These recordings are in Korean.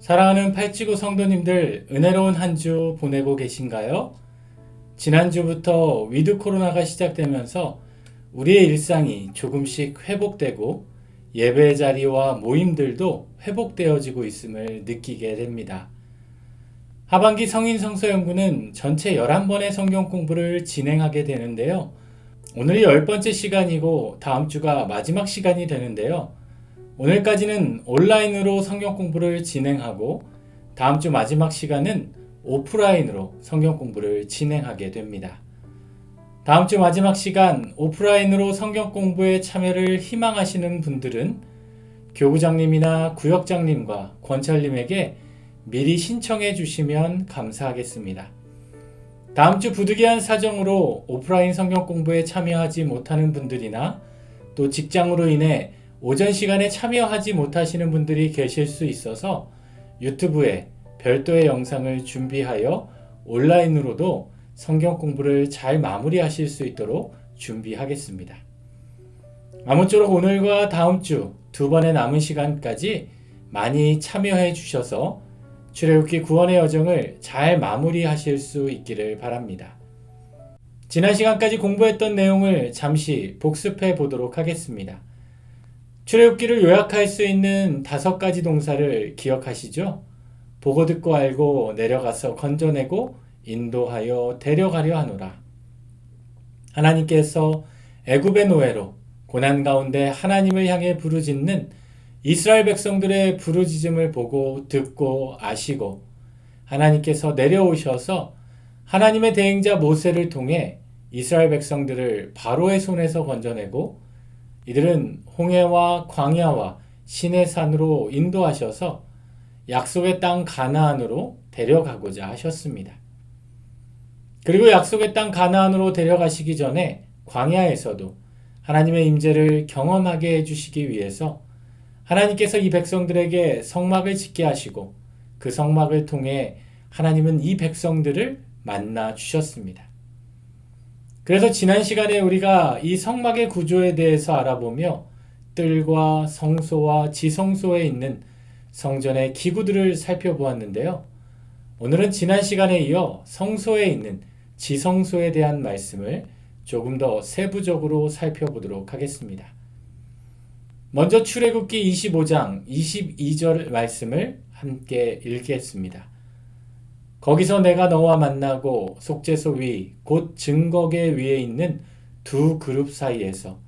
사랑하는 팔찌구 성도님들, 은혜로운 한 주 보내고 계신가요? 지난주부터 위드 코로나가 시작되면서 우리의 일상이 조금씩 회복되고 예배 자리와 모임들도 회복되어지고 있음을 느끼게 됩니다. 하반기 성인 성서 연구는 전체 11번의 성경 공부를 진행하게 되는데요. 오늘이 10번째 시간이고 다음 주가 마지막 시간이 되는데요. 오늘까지는 온라인으로 성경 공부를 진행하고 다음 주 마지막 시간은 오프라인으로 성경 공부를 진행하게 됩니다. 다음 주 마지막 시간 오프라인으로 성경 공부에 참여를 희망하시는 분들은 교구장님이나 구역장님과 권철님에게 미리 신청해 주시면 감사하겠습니다. 다음 주 부득이한 사정으로 오프라인 성경 공부에 참여하지 못하는 분들이나 또 직장으로 인해 오전 시간에 참여하지 못하시는 분들이 계실 수 있어서 유튜브에 별도의 영상을 준비하여 온라인으로도 성경 공부를 잘 마무리하실 수 있도록 준비하겠습니다. 아무쪼록 오늘과 다음 주 두 번의 남은 시간까지 많이 참여해 주셔서 출애굽기 구원의 여정을 잘 마무리하실 수 있기를 바랍니다. 지난 시간까지 공부했던 내용을 잠시 복습해 보도록 하겠습니다. 출애굽기를 요약할 수 있는 5가지 동사를 기억하시죠? 보고 듣고 알고 내려가서 건져내고 인도하여 데려가려 하노라. 하나님께서 애굽의 노예로 고난 가운데 하나님을 향해 부르짖는 이스라엘 백성들의 부르짖음을 보고 듣고 아시고 하나님께서 내려오셔서 하나님의 대행자 모세를 통해 이스라엘 백성들을 바로의 손에서 건져내고 이들은 홍해와 광야와 시내산으로 인도하셔서 약속의 땅 가나안으로 데려가고자 하셨습니다. 그리고 약속의 땅 가나안으로 데려가시기 전에 광야에서도 하나님의 임재를 경험하게 해주시기 위해서 하나님께서 이 백성들에게 성막을 짓게 하시고 그 성막을 통해 하나님은 이 백성들을 만나 주셨습니다. 그래서 지난 시간에 우리가 이 성막의 구조에 대해서 알아보며 뜰과 성소와 지성소에 있는 성전의 기구들을 살펴보았는데요. 오늘은 지난 시간에 이어 성소에 있는 지성소에 대한 말씀을 조금 더 세부적으로 살펴보도록 하겠습니다. 먼저 출애굽기 25장 22절 말씀을 함께 읽겠습니다. 거기서 내가 너와 만나고 속죄소 위 곧 증거계 위에 있는 두 그룹 사이에서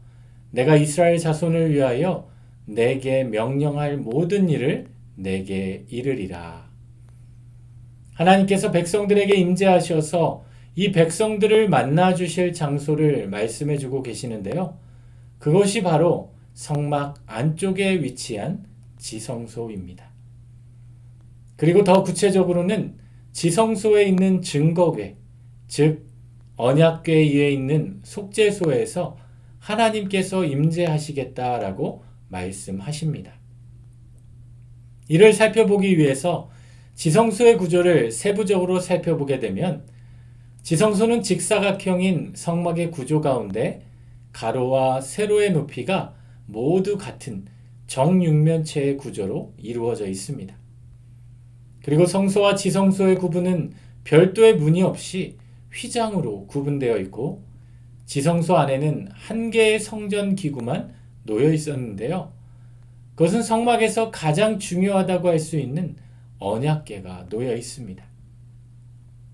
내가 이스라엘 자손을 위하여 내게 명령할 모든 일을 내게 이르리라. 하나님께서 백성들에게 임재하셔서 이 백성들을 만나 주실 장소를 말씀해 주고 계시는데요. 그것이 바로 성막 안쪽에 위치한 지성소입니다. 그리고 더 구체적으로는 지성소에 있는 증거궤, 즉 언약궤 위에 있는 속죄소에서 하나님께서 임재하시겠다라고 말씀하십니다. 이를 살펴보기 위해서 지성소의 구조를 세부적으로 살펴보게 되면 지성소는 직사각형인 성막의 구조 가운데 가로와 세로의 높이가 모두 같은 정육면체의 구조로 이루어져 있습니다. 그리고 성소와 지성소의 구분은 별도의 문이 없이 휘장으로 구분되어 있고 지성소 안에는 한 개의 성전 기구만 놓여 있었는데요. 그것은 성막에서 가장 중요하다고 할 수 있는 언약궤가 놓여 있습니다.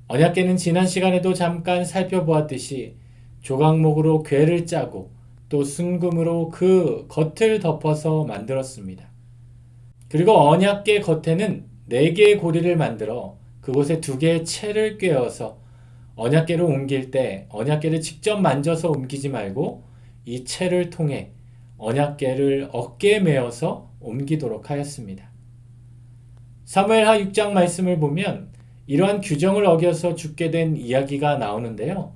언약궤는 지난 시간에도 잠깐 살펴보았듯이 조각목으로 궤를 짜고 또 순금으로 그 겉을 덮어서 만들었습니다. 그리고 언약궤 겉에는 4개의 고리를 만들어 그곳에 2개의 채를 꿰어서 언약궤를 옮길 때 언약궤를 직접 만져서 옮기지 말고 이 채를 통해 언약궤를 어깨에 메어서 옮기도록 하였습니다. 사무엘하 6장 말씀을 보면 이러한 규정을 어겨서 죽게 된 이야기가 나오는데요.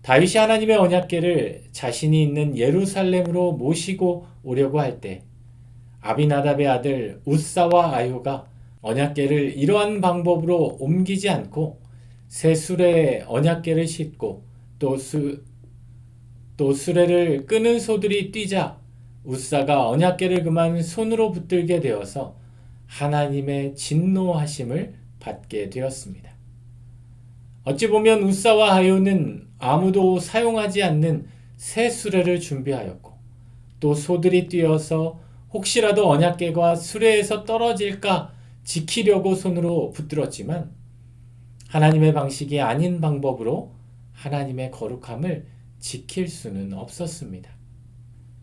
다윗이 하나님의 언약궤를 자신이 있는 예루살렘으로 모시고 오려고 할 때 아비나답의 아들 웃사와 아효가 언약궤를 이러한 방법으로 옮기지 않고 새 수레에 언약궤를 싣고 또 수레를 끄는 소들이 뛰자 웃사가 언약궤를 그만 손으로 붙들게 되어서 하나님의 진노하심을 받게 되었습니다. 어찌 보면 웃사와 하요는 아무도 사용하지 않는 새 수레를 준비하였고 또 소들이 뛰어서 혹시라도 언약궤가 수레에서 떨어질까 지키려고 손으로 붙들었지만 하나님의 방식이 아닌 방법으로 하나님의 거룩함을 지킬 수는 없었습니다.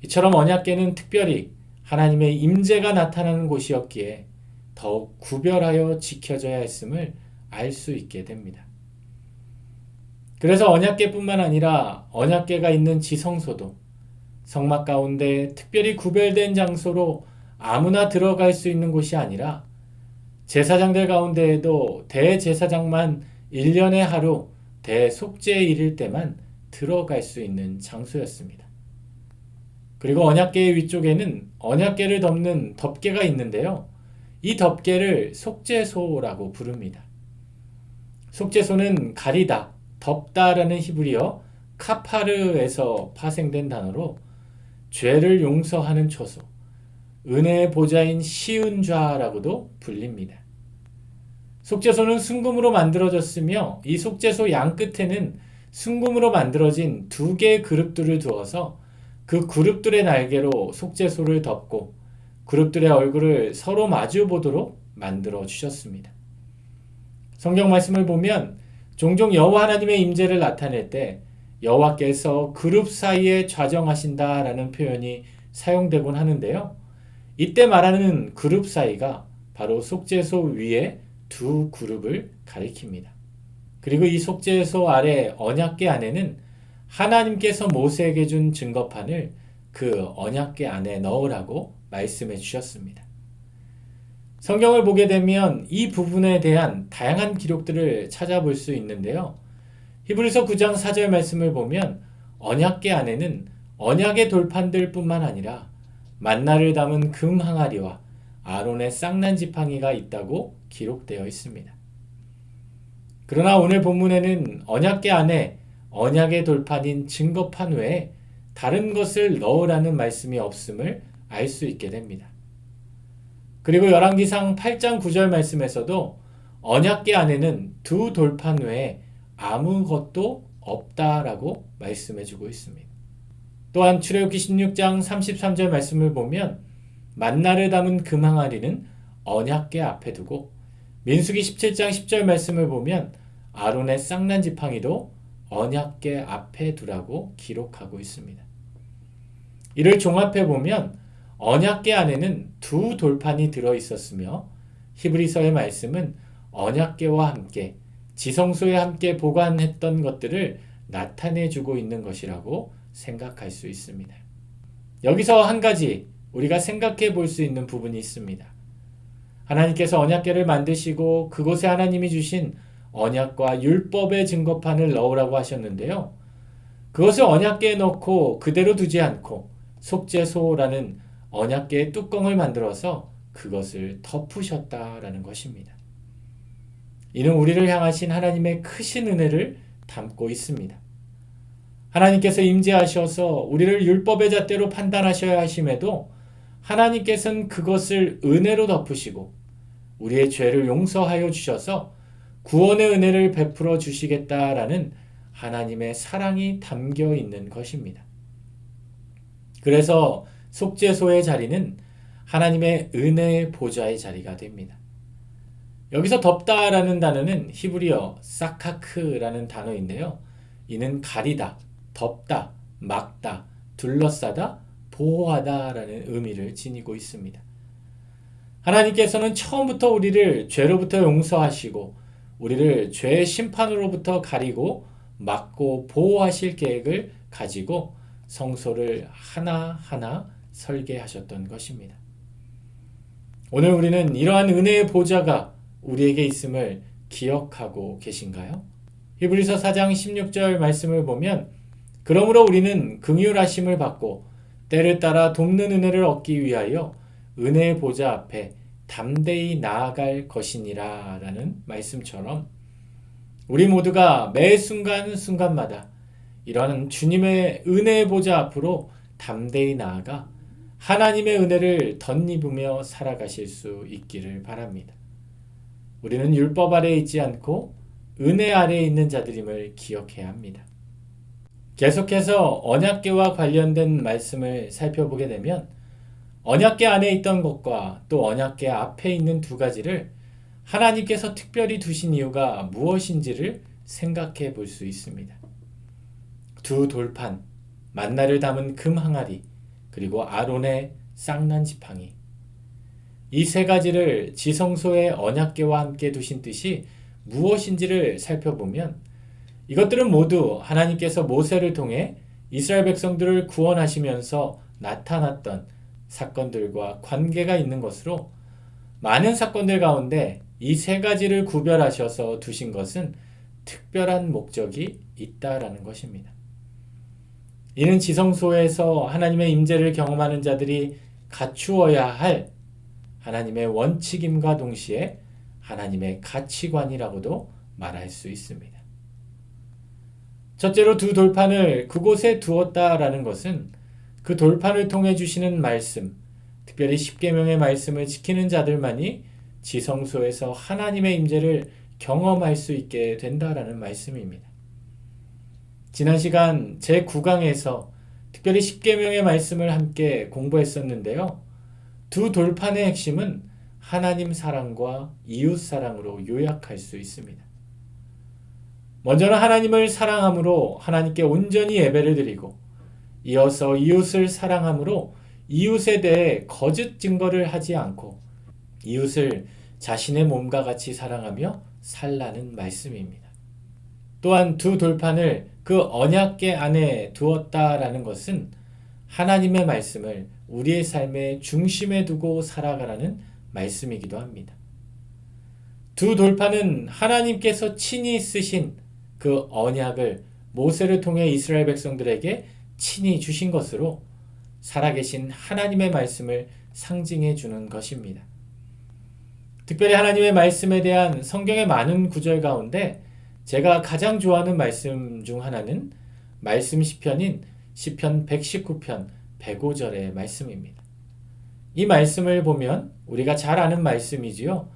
이처럼 언약궤는 특별히 하나님의 임재가 나타나는 곳이었기에 더욱 구별하여 지켜져야 했음을 알 수 있게 됩니다. 그래서 언약궤뿐만 아니라 언약궤가 있는 지성소도 성막 가운데 특별히 구별된 장소로 아무나 들어갈 수 있는 곳이 아니라 제사장들 가운데에도 대제사장만 1년에 하루 대속죄에 이를 때만 들어갈 수 있는 장소였습니다. 그리고 언약궤의 위쪽에는 언약궤를 덮는 덮개가 있는데요. 이 덮개를 속죄소라고 부릅니다. 속죄소는 가리다, 덮다라는 히브리어 카파르에서 파생된 단어로 죄를 용서하는 초소, 은혜의 보좌인 시은좌라고도 불립니다. 속죄소는 순금으로 만들어졌으며 이 속죄소 양끝에는 순금으로 만들어진 2개의 그룹들을 두어서 그 그룹들의 날개로 속죄소를 덮고 그룹들의 얼굴을 서로 마주 보도록 만들어 주셨습니다. 성경 말씀을 보면 종종 여호와 하나님의 임재를 나타낼 때 여호와께서 그룹 사이에 좌정하신다라는 표현이 사용되곤 하는데요. 이때 말하는 그룹 사이가 바로 속죄소 위에 2 그룹을 가리킵니다. 그리고 이 속죄소 아래 언약궤 안에는 하나님께서 모세에게 준 증거판을 그 언약궤 안에 넣으라고 말씀해 주셨습니다. 성경을 보게 되면 이 부분에 대한 다양한 기록들을 찾아볼 수 있는데요. 히브리서 9장 4절 말씀을 보면 언약궤 안에는 언약의 돌판들 뿐만 아니라 만나를 담은 금 항아리와 아론의 쌍난 지팡이가 있다고 기록되어 있습니다. 그러나 오늘 본문에는 언약궤 안에 언약의 돌판인 증거판 외에 다른 것을 넣으라는 말씀이 없음을 알 수 있게 됩니다. 그리고 열왕기상 8장 9절 말씀에서도 언약궤 안에는 2 돌판 외에 아무것도 없다라고 말씀해주고 있습니다. 또한 출애굽기 16장 33절 말씀을 보면 만나를 담은 금 항아리는 언약궤 앞에 두고 민수기 17장 10절 말씀을 보면 아론의 쌍난 지팡이도 언약궤 앞에 두라고 기록하고 있습니다. 이를 종합해 보면 언약궤 안에는 2 돌판이 들어 있었으며 히브리서의 말씀은 언약궤와 함께 지성소에 함께 보관했던 것들을 나타내 주고 있는 것이라고 생각할 수 있습니다. 여기서 한 가지 우리가 생각해 볼 수 있는 부분이 있습니다. 하나님께서 언약궤를 만드시고 그곳에 하나님이 주신 언약과 율법의 증거판을 넣으라고 하셨는데요. 그것을 언약궤에 넣고 그대로 두지 않고 속죄소라는 언약궤의 뚜껑을 만들어서 그것을 덮으셨다라는 것입니다. 이는 우리를 향하신 하나님의 크신 은혜를 담고 있습니다. 하나님께서 임재하셔서 우리를 율법의 잣대로 판단하셔야 하심에도 하나님께서는 그것을 은혜로 덮으시고 우리의 죄를 용서하여 주셔서 구원의 은혜를 베풀어 주시겠다라는 하나님의 사랑이 담겨 있는 것입니다. 그래서 속죄소의 자리는 하나님의 은혜의 보좌의 자리가 됩니다. 여기서 덮다라는 단어는 히브리어 사카크라는 단어인데요. 이는 가리다, 덮다, 막다, 둘러싸다, 보호하다라는 의미를 지니고 있습니다. 하나님께서는 처음부터 우리를 죄로부터 용서하시고 우리를 죄의 심판으로부터 가리고 막고 보호하실 계획을 가지고 성소를 하나하나 설계하셨던 것입니다. 오늘 우리는 이러한 은혜의 보좌가 우리에게 있음을 기억하고 계신가요? 히브리서 4장 16절 말씀을 보면 그러므로 우리는 긍휼하심을 받고 때를 따라 돕는 은혜를 얻기 위하여 은혜의 보좌 앞에 담대히 나아갈 것이니라 라는 말씀처럼 우리 모두가 매 순간순간마다 이러한 주님의 은혜의 보좌 앞으로 담대히 나아가 하나님의 은혜를 덧입으며 살아가실 수 있기를 바랍니다. 우리는 율법 아래에 있지 않고 은혜 아래에 있는 자들임을 기억해야 합니다. 계속해서 언약궤와 관련된 말씀을 살펴보게 되면 언약궤 안에 있던 것과 또 언약궤 앞에 있는 두 가지를 하나님께서 특별히 두신 이유가 무엇인지를 생각해 볼 수 있습니다. 두 돌판, 만나를 담은 금 항아리, 그리고 아론의 쌍난 지팡이. 이 세 가지를 지성소의 언약궤와 함께 두신 뜻이 무엇인지를 살펴보면 이것들은 모두 하나님께서 모세를 통해 이스라엘 백성들을 구원하시면서 나타났던 사건들과 관계가 있는 것으로 많은 사건들 가운데 이 세 가지를 구별하셔서 두신 것은 특별한 목적이 있다라는 것입니다. 이는 지성소에서 하나님의 임재를 경험하는 자들이 갖추어야 할 하나님의 원칙임과 동시에 하나님의 가치관이라고도 말할 수 있습니다. 첫째로 두 돌판을 그곳에 두었다라는 것은 그 돌판을 통해 주시는 말씀, 특별히 십계명의 말씀을 지키는 자들만이 지성소에서 하나님의 임재를 경험할 수 있게 된다라는 말씀입니다. 지난 시간 제9강에서 특별히 십계명의 말씀을 함께 공부했었는데요. 두 돌판의 핵심은 하나님 사랑과 이웃 사랑으로 요약할 수 있습니다. 먼저는 하나님을 사랑함으로 하나님께 온전히 예배를 드리고 이어서 이웃을 사랑함으로 이웃에 대해 거짓 증거를 하지 않고 이웃을 자신의 몸과 같이 사랑하며 살라는 말씀입니다. 또한 두 돌판을 그 언약궤 안에 두었다라는 것은 하나님의 말씀을 우리의 삶의 중심에 두고 살아가라는 말씀이기도 합니다. 두 돌판은 하나님께서 친히 쓰신 그 언약을 모세를 통해 이스라엘 백성들에게 친히 주신 것으로 살아계신 하나님의 말씀을 상징해 주는 것입니다. 특별히 하나님의 말씀에 대한 성경의 많은 구절 가운데 제가 가장 좋아하는 말씀 중 하나는 말씀 시편인 시편 119편 105절의 말씀입니다. 이 말씀을 보면 우리가 잘 아는 말씀이지요.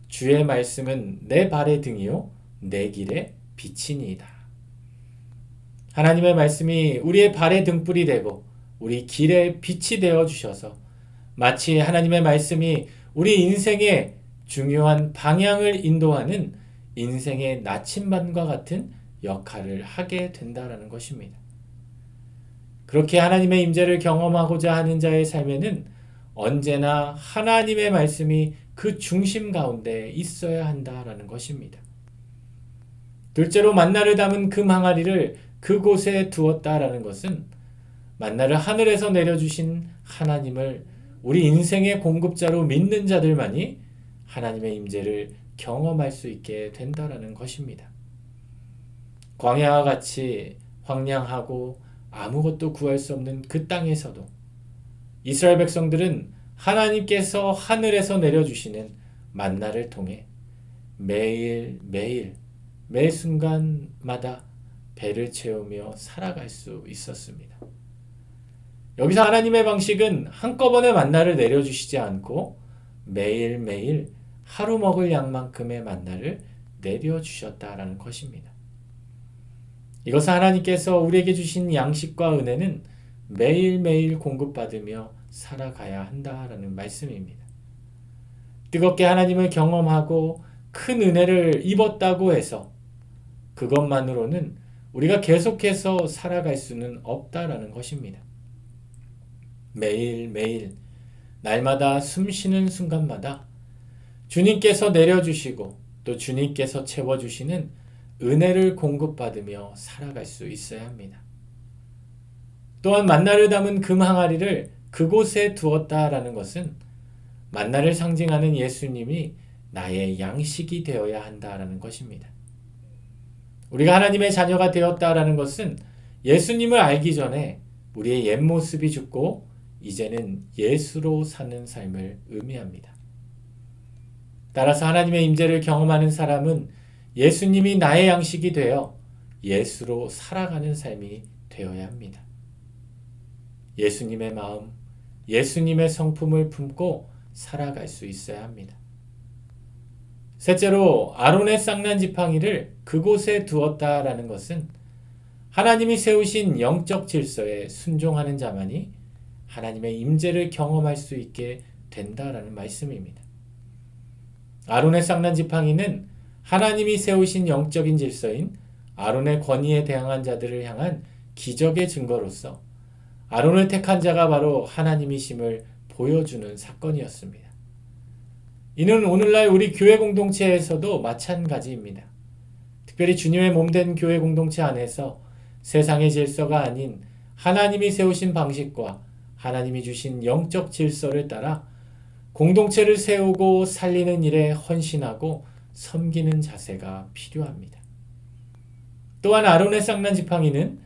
주의 말씀은 내 발의 등이요 내 길의 빛이니이다. 하나님의 말씀이 우리의 발의 등불이 되고 우리 길의 빛이 되어 주셔서 마치 하나님의 말씀이 우리 인생의 중요한 방향을 인도하는 인생의 나침반과 같은 역할을 하게 된다는 것입니다. 그렇게 하나님의 임재를 경험하고자 하는 자의 삶에는 언제나 하나님의 말씀이 그 중심 가운데 있어야 한다라는 것입니다. 둘째로 만나를 담은 금 항아리를 그곳에 두었다라는 것은 만나를 하늘에서 내려주신 하나님을 우리 인생의 공급자로 믿는 자들만이 하나님의 임재를 경험할 수 있게 된다라는 것입니다. 광야와 같이 황량하고 아무것도 구할 수 없는 그 땅에서도 이스라엘 백성들은 하나님께서 하늘에서 내려주시는 만나를 통해 매일 매 순간마다 배를 채우며 살아갈 수 있었습니다. 여기서 하나님의 방식은 한꺼번에 만나를 내려주시지 않고 매일매일 하루 먹을 양만큼의 만나를 내려주셨다라는 것입니다. 이것은 하나님께서 우리에게 주신 양식과 은혜는 매일매일 공급받으며 살아가야 한다라는 말씀입니다. 뜨겁게 하나님을 경험하고 큰 은혜를 입었다고 해서 그것만으로는 우리가 계속해서 살아갈 수는 없다라는 것입니다. 매일매일 날마다 숨쉬는 순간마다 주님께서 내려주시고 또 주님께서 채워주시는 은혜를 공급받으며 살아갈 수 있어야 합니다. 또한 만나를 담은 금 항아리를 그곳에 두었다라는 것은 만나를 상징하는 예수님이 나의 양식이 되어야 한다라는 것입니다. 우리가 하나님의 자녀가 되었다라는 것은 예수님을 알기 전에 우리의 옛 모습이 죽고 이제는 예수로 사는 삶을 의미합니다. 따라서 하나님의 임재를 경험하는 사람은 예수님이 나의 양식이 되어 예수로 살아가는 삶이 되어야 합니다. 예수님의 마음, 예수님의 성품을 품고 살아갈 수 있어야 합니다. 셋째로 아론의 쌍난 지팡이를 그곳에 두었다라는 것은 하나님이 세우신 영적 질서에 순종하는 자만이 하나님의 임재를 경험할 수 있게 된다라는 말씀입니다. 아론의 쌍난 지팡이는 하나님이 세우신 영적인 질서인 아론의 권위에 대항한 자들을 향한 기적의 증거로서 아론을 택한 자가 바로 하나님이심을 보여주는 사건이었습니다. 이는 오늘날 우리 교회 공동체에서도 마찬가지입니다. 특별히 주님의 몸된 교회 공동체 안에서 세상의 질서가 아닌 하나님이 세우신 방식과 하나님이 주신 영적 질서를 따라 공동체를 세우고 살리는 일에 헌신하고 섬기는 자세가 필요합니다. 또한 아론의 쌍난 지팡이는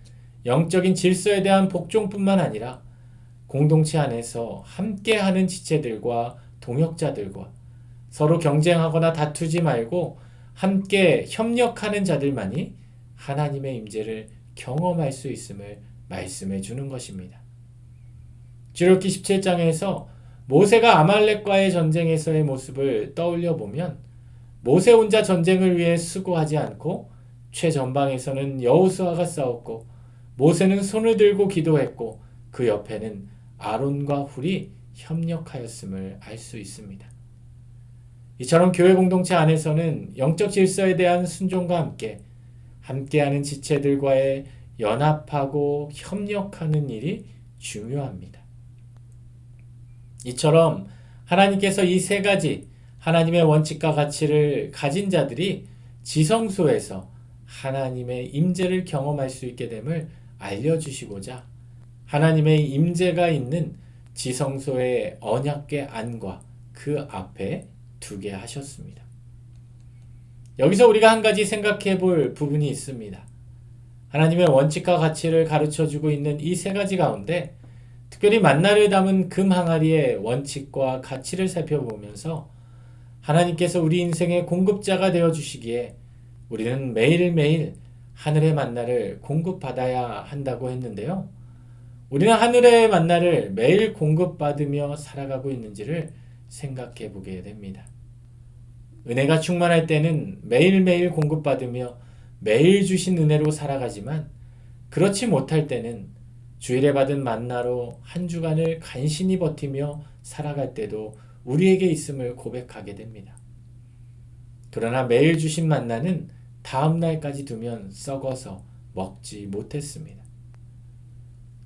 영적인 질서에 대한 복종뿐만 아니라 공동체 안에서 함께하는 지체들과 동역자들과 서로 경쟁하거나 다투지 말고 함께 협력하는 자들만이 하나님의 임재를 경험할 수 있음을 말씀해 주는 것입니다. 출애굽기 17장에서 모세가 아말렉과의 전쟁에서의 모습을 떠올려 보면 모세 혼자 전쟁을 위해 수고하지 않고 최전방에서는 여호수아가 싸웠고 모세는 손을 들고 기도했고 그 옆에는 아론과 훌이 협력하였음을 알 수 있습니다. 이처럼 교회 공동체 안에서는 영적 질서에 대한 순종과 함께하는 지체들과의 연합하고 협력하는 일이 중요합니다. 이처럼 하나님께서 이 세 가지 하나님의 원칙과 가치를 가진 자들이 지성소에서 하나님의 임재를 경험할 수 있게 됨을 알려주시고자 하나님의 임재가 있는 지성소의 언약궤 안과 그 앞에 두게 하셨습니다. 여기서 우리가 한 가지 생각해 볼 부분이 있습니다. 하나님의 원칙과 가치를 가르쳐주고 있는 이 세 가지 가운데 특별히 만나를 담은 금 항아리의 원칙과 가치를 살펴보면서 하나님께서 우리 인생의 공급자가 되어주시기에 우리는 매일매일 하늘의 만나를 공급받아야 한다고 했는데요. 우리는 하늘의 만나를 매일 공급받으며 살아가고 있는지를 생각해 보게 됩니다. 은혜가 충만할 때는 매일매일 공급받으며 매일 주신 은혜로 살아가지만 그렇지 못할 때는 주일에 받은 만나로 한 주간을 간신히 버티며 살아갈 때도 우리에게 있음을 고백하게 됩니다. 그러나 매일 주신 만나는 다음 날까지 두면 썩어서 먹지 못했습니다.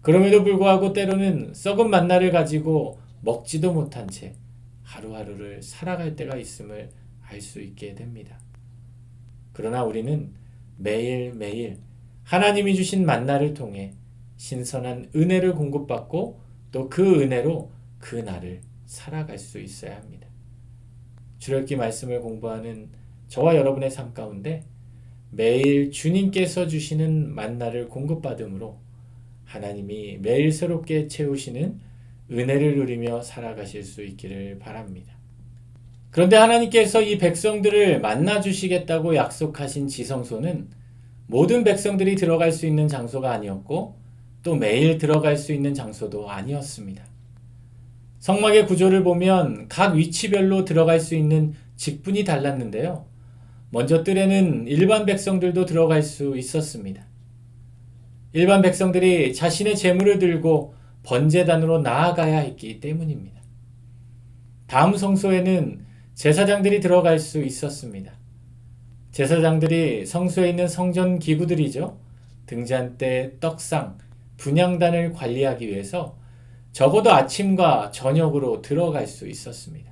그럼에도 불구하고 때로는 썩은 만나를 가지고 먹지도 못한 채 하루하루를 살아갈 때가 있음을 알 수 있게 됩니다. 그러나 우리는 매일매일 하나님이 주신 만나를 통해 신선한 은혜를 공급받고 또 그 은혜로 그 날을 살아갈 수 있어야 합니다. 출애굽기 말씀을 공부하는 저와 여러분의 삶 가운데 매일 주님께서 주시는 만나를 공급받음으로 하나님이 매일 새롭게 채우시는 은혜를 누리며 살아가실 수 있기를 바랍니다. 그런데 하나님께서 이 백성들을 만나 주시겠다고 약속하신 지성소는 모든 백성들이 들어갈 수 있는 장소가 아니었고 또 매일 들어갈 수 있는 장소도 아니었습니다. 성막의 구조를 보면 각 위치별로 들어갈 수 있는 직분이 달랐는데요. 먼저 뜰에는 일반 백성들도 들어갈 수 있었습니다. 일반 백성들이 자신의 재물을 들고 번제단으로 나아가야 했기 때문입니다. 다음 성소에는 제사장들이 들어갈 수 있었습니다. 제사장들이 성소에 있는 성전 기구들이죠. 등잔대, 떡상, 분향단을 관리하기 위해서 적어도 아침과 저녁으로 들어갈 수 있었습니다.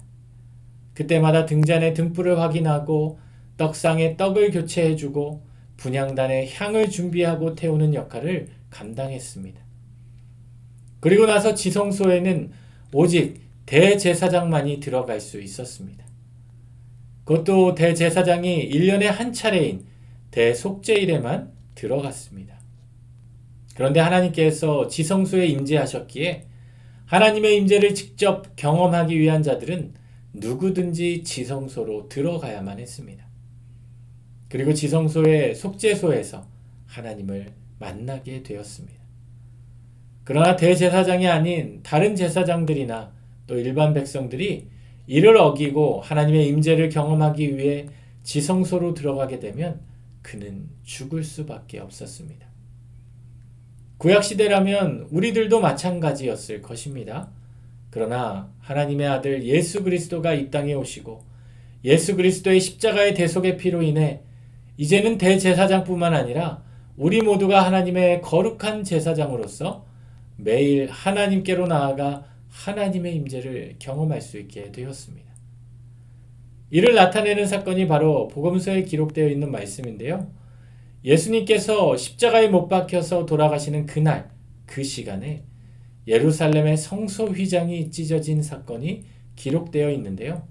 그때마다 등잔의 등불을 확인하고 떡상에 떡을 교체해주고 분향단에 향을 준비하고 태우는 역할을 감당했습니다. 그리고 나서 지성소에는 오직 대제사장만이 들어갈 수 있었습니다. 그것도 대제사장이 1년에 한 차례인 대속죄일에만 들어갔습니다. 그런데 하나님께서 지성소에 임재하셨기에 하나님의 임재를 직접 경험하기 위한 자들은 누구든지 지성소로 들어가야만 했습니다. 그리고 지성소의 속죄소에서 하나님을 만나게 되었습니다. 그러나 대제사장이 아닌 다른 제사장들이나 또 일반 백성들이 이를 어기고 하나님의 임재를 경험하기 위해 지성소로 들어가게 되면 그는 죽을 수밖에 없었습니다. 구약시대라면 우리들도 마찬가지였을 것입니다. 그러나 하나님의 아들 예수 그리스도가 이 땅에 오시고 예수 그리스도의 십자가의 대속의 피로 인해 이제는 대제사장뿐만 아니라 우리 모두가 하나님의 거룩한 제사장으로서 매일 하나님께로 나아가 하나님의 임재를 경험할 수 있게 되었습니다. 이를 나타내는 사건이 바로 복음서에 기록되어 있는 말씀인데요. 예수님께서 십자가에 못 박혀서 돌아가시는 그날, 그 시간에 예루살렘의 성소 휘장이 찢어진 사건이 기록되어 있는데요.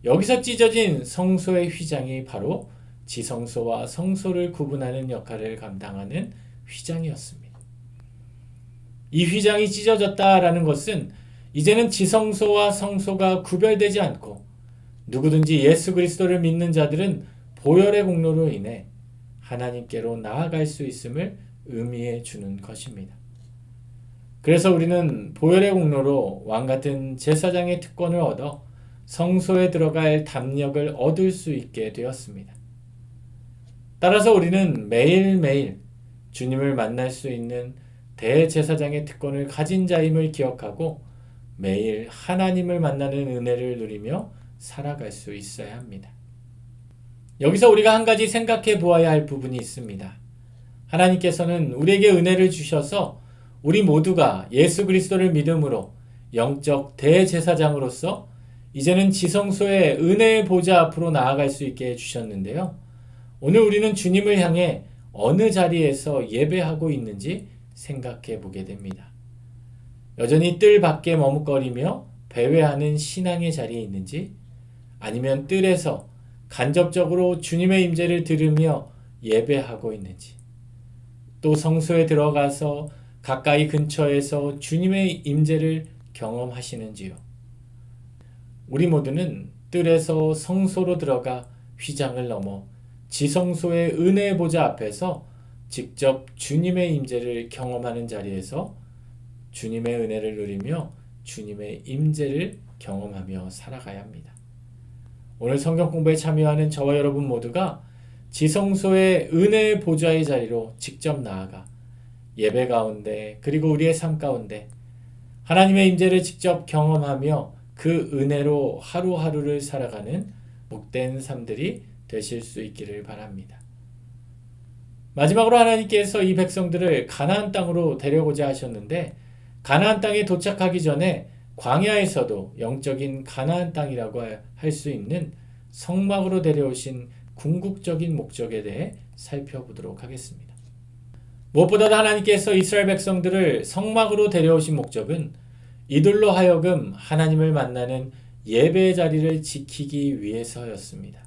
여기서 찢어진 성소의 휘장이 바로 지성소와 성소를 구분하는 역할을 감당하는 휘장이었습니다. 이 휘장이 찢어졌다라는 것은 이제는 지성소와 성소가 구별되지 않고 누구든지 예수 그리스도를 믿는 자들은 보혈의 공로로 인해 하나님께로 나아갈 수 있음을 의미해 주는 것입니다. 그래서 우리는 보혈의 공로로 왕같은 제사장의 특권을 얻어 성소에 들어갈 담력을 얻을 수 있게 되었습니다. 따라서 우리는 매일매일 주님을 만날 수 있는 대제사장의 특권을 가진 자임을 기억하고 매일 하나님을 만나는 은혜를 누리며 살아갈 수 있어야 합니다. 여기서 우리가 한 가지 생각해 보아야 할 부분이 있습니다. 하나님께서는 우리에게 은혜를 주셔서 우리 모두가 예수 그리스도를 믿음으로 영적 대제사장으로서 이제는 지성소의 은혜의 보좌 앞으로 나아갈 수 있게 해주셨는데요. 오늘 우리는 주님을 향해 어느 자리에서 예배하고 있는지 생각해 보게 됩니다. 여전히 뜰 밖에 머뭇거리며 배회하는 신앙의 자리에 있는지, 아니면 뜰에서 간접적으로 주님의 임재를 들으며 예배하고 있는지, 또 성소에 들어가서 가까이 근처에서 주님의 임재를 경험하시는지요. 우리 모두는 뜰에서 성소로 들어가 휘장을 넘어 지성소의 은혜의 보좌 앞에서 직접 주님의 임재를 경험하는 자리에서 주님의 은혜를 누리며 주님의 임재를 경험하며 살아가야 합니다. 오늘 성경 공부에 참여하는 저와 여러분 모두가 지성소의 은혜의 보좌의 자리로 직접 나아가 예배 가운데 그리고 우리의 삶 가운데 하나님의 임재를 직접 경험하며 그 은혜로 하루하루를 살아가는 복된 삶들이 되실 수 있기를 바랍니다. 마지막으로 하나님께서 이 백성들을 가나안 땅으로 데려오고자 하셨는데 가나안 땅에 도착하기 전에 광야에서도 영적인 가나안 땅이라고 할 수 있는 성막으로 데려오신 궁극적인 목적에 대해 살펴보도록 하겠습니다. 무엇보다도 하나님께서 이스라엘 백성들을 성막으로 데려오신 목적은 이들로 하여금 하나님을 만나는 예배의 자리를 지키기 위해서였습니다.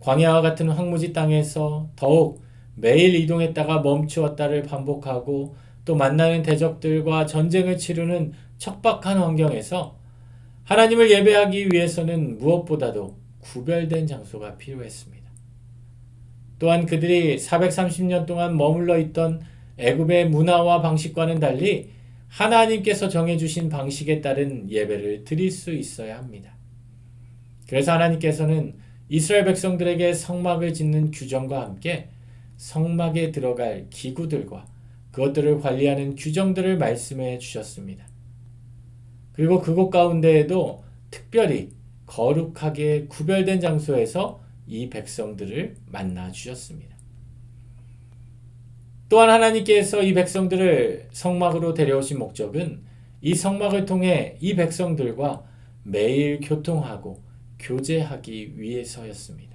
광야와 같은 황무지 땅에서 더욱 매일 이동했다가 멈추었다를 반복하고 또 만나는 대적들과 전쟁을 치르는 척박한 환경에서 하나님을 예배하기 위해서는 무엇보다도 구별된 장소가 필요했습니다. 또한 그들이 430년 동안 머물러 있던 애굽의 문화와 방식과는 달리 하나님께서 정해주신 방식에 따른 예배를 드릴 수 있어야 합니다. 그래서 하나님께서는 이스라엘 백성들에게 성막을 짓는 규정과 함께 성막에 들어갈 기구들과 그것들을 관리하는 규정들을 말씀해 주셨습니다. 그리고 그곳 가운데에도 특별히 거룩하게 구별된 장소에서 이 백성들을 만나 주셨습니다. 또한 하나님께서 이 백성들을 성막으로 데려오신 목적은 이 성막을 통해 이 백성들과 매일 교통하고 교제하기 위해서였습니다.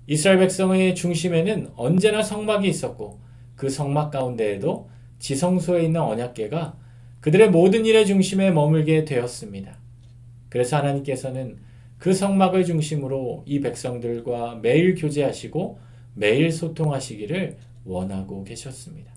이스라엘 백성의 중심에는 언제나 성막이 있었고 그 성막 가운데에도 지성소에 있는 언약궤가 그들의 모든 일의 중심에 머물게 되었습니다. 그래서 하나님께서는 그 성막을 중심으로 이 백성들과 매일 교제하시고 매일 소통하시기를 원하고 계셨습니다.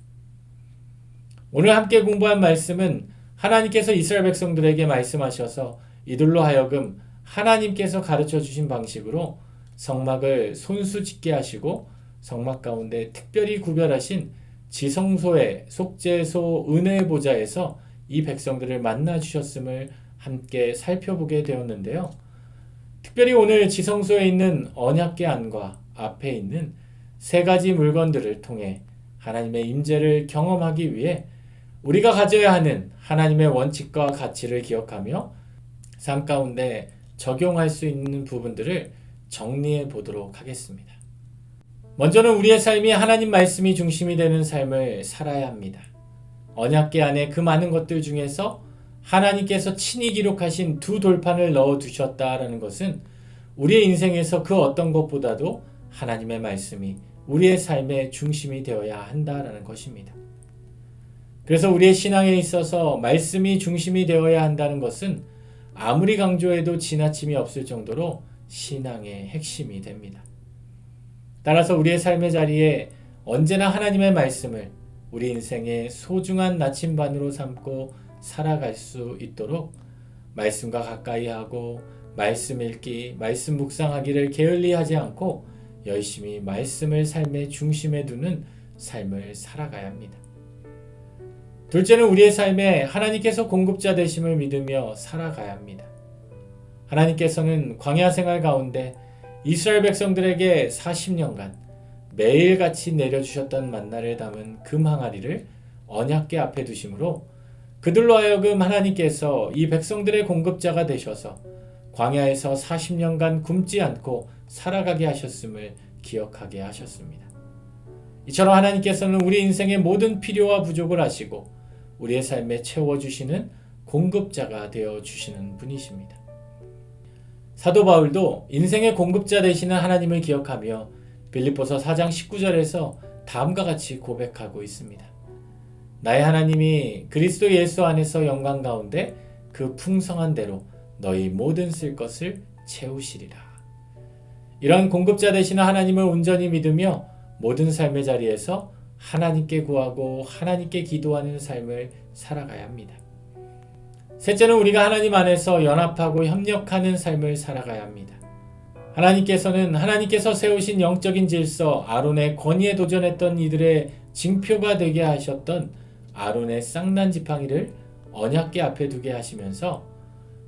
오늘 함께 공부한 말씀은 하나님께서 이스라엘 백성들에게 말씀하셔서 이들로 하여금 하나님께서 가르쳐 주신 방식으로 성막을 손수 짓게 하시고 성막 가운데 특별히 구별하신 지성소의 속죄소 은혜의 보좌에서 이 백성들을 만나 주셨음을 함께 살펴보게 되었는데요. 특별히 오늘 지성소에 있는 언약궤 안과 앞에 있는 세 가지 물건들을 통해 하나님의 임재를 경험하기 위해 우리가 가져야 하는 하나님의 원칙과 가치를 기억하며 삶 가운데 적용할 수 있는 부분들을 정리해 보도록 하겠습니다. 먼저는 우리의 삶이 하나님 말씀이 중심이 되는 삶을 살아야 합니다. 언약궤 안에 그 많은 것들 중에서 하나님께서 친히 기록하신 두 돌판을 넣어 두셨다라는 것은 우리의 인생에서 그 어떤 것보다도 하나님의 말씀이 우리의 삶의 중심이 되어야 한다라는 것입니다. 그래서 우리의 신앙에 있어서 말씀이 중심이 되어야 한다는 것은 아무리 강조해도 지나침이 없을 정도로 신앙의 핵심이 됩니다. 따라서 우리의 삶의 자리에 언제나 하나님의 말씀을 우리 인생의 소중한 나침반으로 삼고 살아갈 수 있도록 말씀과 가까이 하고 말씀 읽기, 말씀 묵상하기를 게을리하지 않고 열심히 말씀을 삶의 중심에 두는 삶을 살아가야 합니다. 둘째는 우리의 삶에 하나님께서 공급자 되심을 믿으며 살아가야 합니다. 하나님께서는 광야 생활 가운데 이스라엘 백성들에게 40년간 매일같이 내려주셨던 만나를 담은 금 항아리를 언약궤 앞에 두심으로 그들로 하여금 하나님께서 이 백성들의 공급자가 되셔서 광야에서 40년간 굶지 않고 살아가게 하셨음을 기억하게 하셨습니다. 이처럼 하나님께서는 우리 인생의 모든 필요와 부족을 아시고 우리의 삶에 채워주시는 공급자가 되어주시는 분이십니다. 사도 바울도 인생의 공급자 되시는 하나님을 기억하며 빌립보서 4장 19절에서 다음과 같이 고백하고 있습니다. 나의 하나님이 그리스도 예수 안에서 영광 가운데 그 풍성한 대로 너희 모든 쓸 것을 채우시리라. 이러한 공급자 되시는 하나님을 온전히 믿으며 모든 삶의 자리에서 하나님께 구하고 하나님께 기도하는 삶을 살아가야 합니다. 셋째는 우리가 하나님 안에서 연합하고 협력하는 삶을 살아가야 합니다. 하나님께서 세우신 영적인 질서, 아론의 권위에 도전했던 이들의 징표가 되게 하셨던 아론의 쌍난 지팡이를 언약궤 앞에 두게 하시면서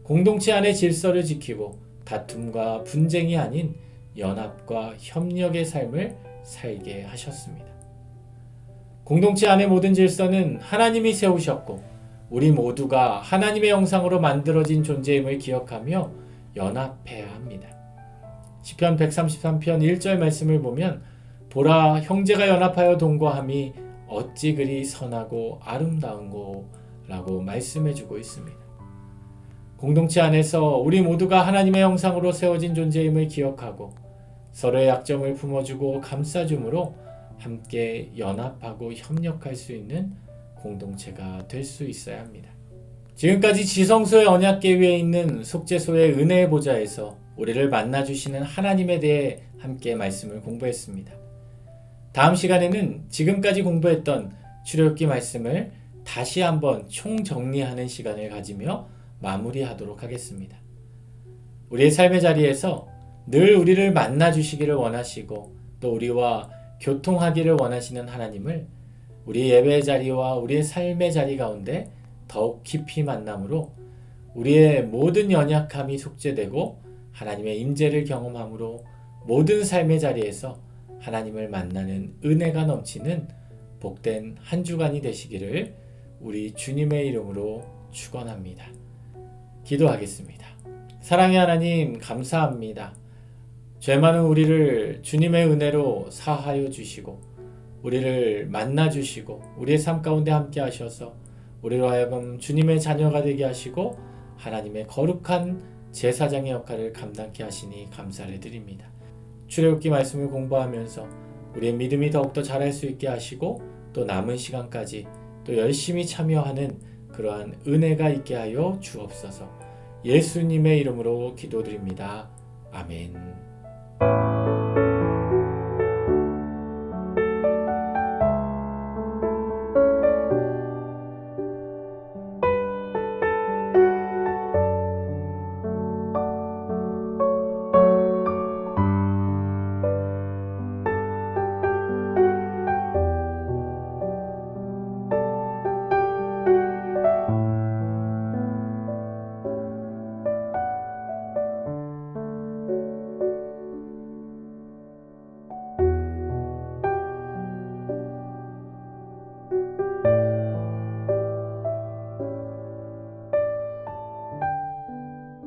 공동체 안의 질서를 지키고 다툼과 분쟁이 아닌 연합과 협력의 삶을 살게 하셨습니다. 공동체 안의 모든 질서는 하나님이 세우셨고 우리 모두가 하나님의 형상으로 만들어진 존재임을 기억하며 연합해야 합니다. 시편 133편 1절 말씀을 보면 보라 형제가 연합하여 동거함이 어찌 그리 선하고 아름다운고 라고 말씀해주고 있습니다. 공동체 안에서 우리 모두가 하나님의 형상으로 세워진 존재임을 기억하고 서로의 약점을 품어주고 감싸줌으로 함께 연합하고 협력할 수 있는 공동체가 될 수 있어야 합니다. 지금까지 지성소의 언약궤 위에 있는 속죄소의 은혜의 보좌에서 우리를 만나주시는 하나님에 대해 함께 말씀을 공부했습니다. 다음 시간에는 지금까지 공부했던 출애굽기 말씀을 다시 한번 총정리하는 시간을 가지며 마무리하도록 하겠습니다. 우리의 삶의 자리에서 늘 우리를 만나주시기를 원하시고 또 우리와 교통하기를 원하시는 하나님을 우리 예배의 자리와 우리의 삶의 자리 가운데 더욱 깊이 만남으로 우리의 모든 연약함이 속죄되고 하나님의 임재를 경험함으로 모든 삶의 자리에서 하나님을 만나는 은혜가 넘치는 복된 한 주간이 되시기를 우리 주님의 이름으로 축원합니다. 기도하겠습니다. 사랑의 하나님 감사합니다. 죄 많은 우리를 주님의 은혜로 사하여 주시고 우리를 만나 주시고 우리의 삶 가운데 함께 하셔서 우리로 하여금 주님의 자녀가 되게 하시고 하나님의 거룩한 제사장의 역할을 감당케 하시니 감사를 드립니다. 출애굽기 말씀을 공부하면서 우리의 믿음이 더욱더 자랄 수 있게 하시고 또 남은 시간까지 또 열심히 참여하는 그러한 은혜가 있게 하여 주옵소서. 예수님의 이름으로 기도드립니다. 아멘.